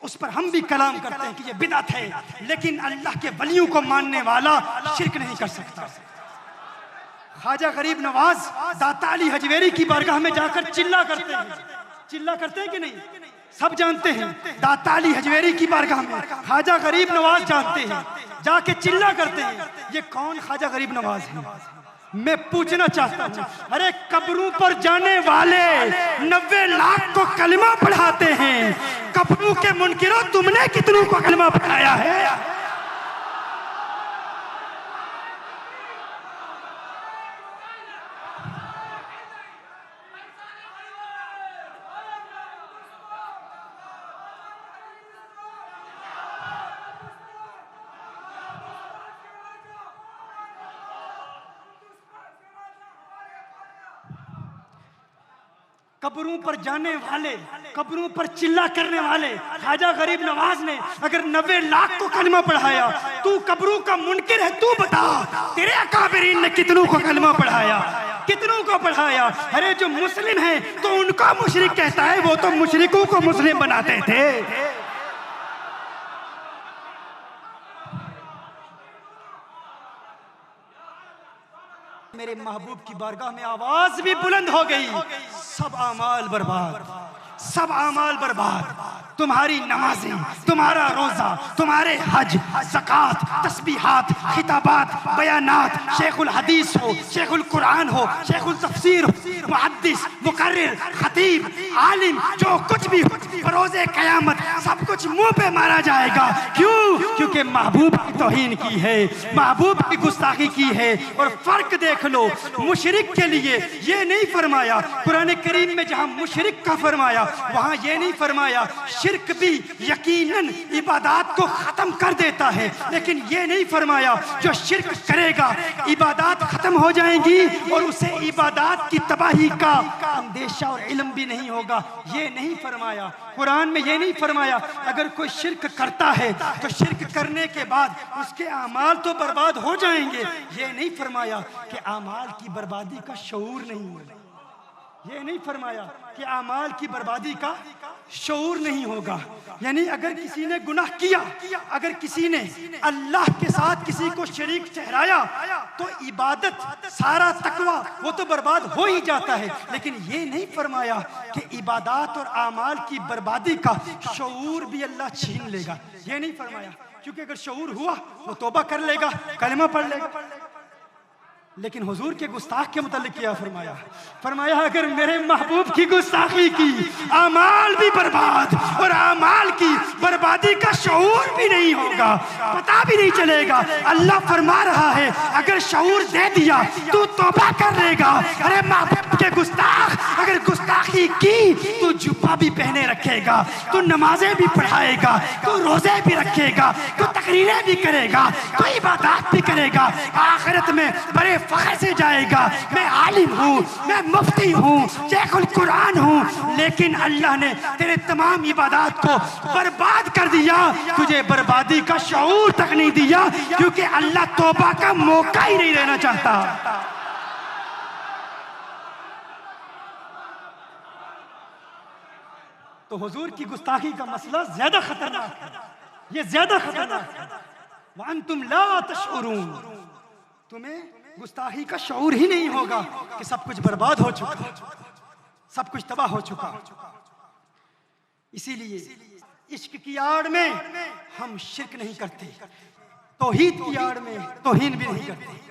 उस पर हम भी कलाम करते हैं कि ये बिदअत है, लेकिन अल्लाह के वलियों को मानने वाला शिरक नहीं कर सकता। ख्वाजा गरीब नवाज दाता अली हजवेरी की बारगाह में जाकर चिल्ला करते हैं कि नहीं? सब जानते हैं। दाता अली हजवेरी की बारगाह में ख्वाजा गरीब नवाज जानते हैं, जाके चिल्ला करते हैं, ये कौन ख्वाजा गरीब नवाज है? मैं पूछना चाहता हूँ, अरे कब्रों पर जाने वाले 90 लाख को कलमा पढ़ाते हैं, कब्रों के मुनकिरों तुमने कितनों को कलमा पढ़ाया है? कब्रों पर जाने वाले, कब्रों पर चिल्ला करने वाले ख्वाजा गरीब नवाज ने अगर 90 लाख को कलमा पढ़ाया, तू कब्रों का मुनकिर है, तू बता तेरे अकाबरीन ने कितनों को कलमा पढ़ाया, कितनों को पढ़ाया? अरे जो मुस्लिम है तो उनका मुशरिक कहता है, वो तो मुशरिकों को मुस्लिम बनाते थे। मेरे महबूब की बारगाह में आवाज भी बुलंद हो गई, सब आमाल बर्बाद, सब आमाल बर्बाद। तुम्हारी नमाजें, तुम्हारा रोजा, तुम्हारे हज, ज़कात, तस्बीहात, खिताबात, बयानात, शेखुल हदीस हो, शेखुल कुरान हो, शेखुल तफसीर हो, मुहद्दिस, मुकर्रिर, खतीब, आलिम, जो कुछ भी हो, बरोज़े क़यामत सब कुछ मुंह पे मारा जाएगा। क्यों? क्योंकि महबूब की तौहीन की है, महबूब की गुस्ताखी की है। और फर्क देख लो, मुशरिक के लिए ये नहीं फरमाया, कुरान करीम में जहां मुशरिक का फरमाया वहां ये नहीं फरमाया शिर्क भी यकीनन इबादत को खत्म कर देता है, लेकिन ये नहीं फरमाया जो शिर्क करेगा इबादत खत्म हो जाएंगी और उसे इबादत की तबाही का अंदेशा और इल्म भी नहीं होगा, ये नहीं फरमाया। कुरान में ये नहीं फरमाया अगर कोई शिर्क करता है तो शिर्क करने के बाद उसके आमाल तो बर्बाद हो जाएंगे, ये नहीं फरमाया कि आमाल की बर्बादी का शऊर नहीं होगा, ये नहीं फरमाया कि आमाल की बर्बादी का शऊर नहीं होगा। यानी अगर किसी ने गुनाह किया, अगर किसी ने अल्लाह के साथ किसी को शरीक ठहराया तो इबादत, सारा तकवा वो तो बर्बाद हो ही जाता है, लेकिन ये नहीं फरमाया कि इबादत और आमाल की बर्बादी का शऊर भी अल्लाह छीन लेगा, ये नहीं फरमाया। क्योंकि अगर शऊर हुआ वो तौबा कर लेगा, कलमा पढ़ लेगा, लेकिन हुजूर के गुस्ताख के मुतालिक क्या फरमाया? फरमाया अगर मेरे महबूब की गुस्ताखी की आमाल भी बर्बाद और आमाल की बर्बादी का शऊर भी नहीं होगा, पता भी नहीं चलेगा। अल्लाह फरमा रहा है अगर शऊर दे दिया तू तौबा कर लेगा। अरे महबूब के गुस्ताख अगर गुस्ताखी की तू जुब्बा भी पहने रखेगा, तू नमाजें भी पढ़ाएगा, तू रोजे भी रखेगा, तू तकरीरें भी करेगा, तू इबादत भी करेगा, आखिरत में बड़े फख्र से जाएगा मैं आलिम हूँ, मैं मुफ्ती हूँ, शेखुल कुरान हूँ, लेकिन अल्लाह ने तेरे तमाम इबादत को बर्बाद कर दिया, तुझे बर्बादी का शऊर तक नहीं दिया, क्योंकि अल्लाह तौबा का मौका ही नहीं देना चाहता। तो हुजूर की गुस्ताखी का मसला ज्यादा खतरनाक है, ये ज्यादा खतरनाक है। वअंतुम ला तशउरून, तुम्हें गुस्ताखी का शऊर ही नहीं होगा कि सब कुछ बर्बाद हो चुका, सब कुछ तबाह हो चुका। इसीलिए इश्क की आड़ में हम शिर्क नहीं करते, तौहीद की आड़ में तौहीन भी नहीं करते।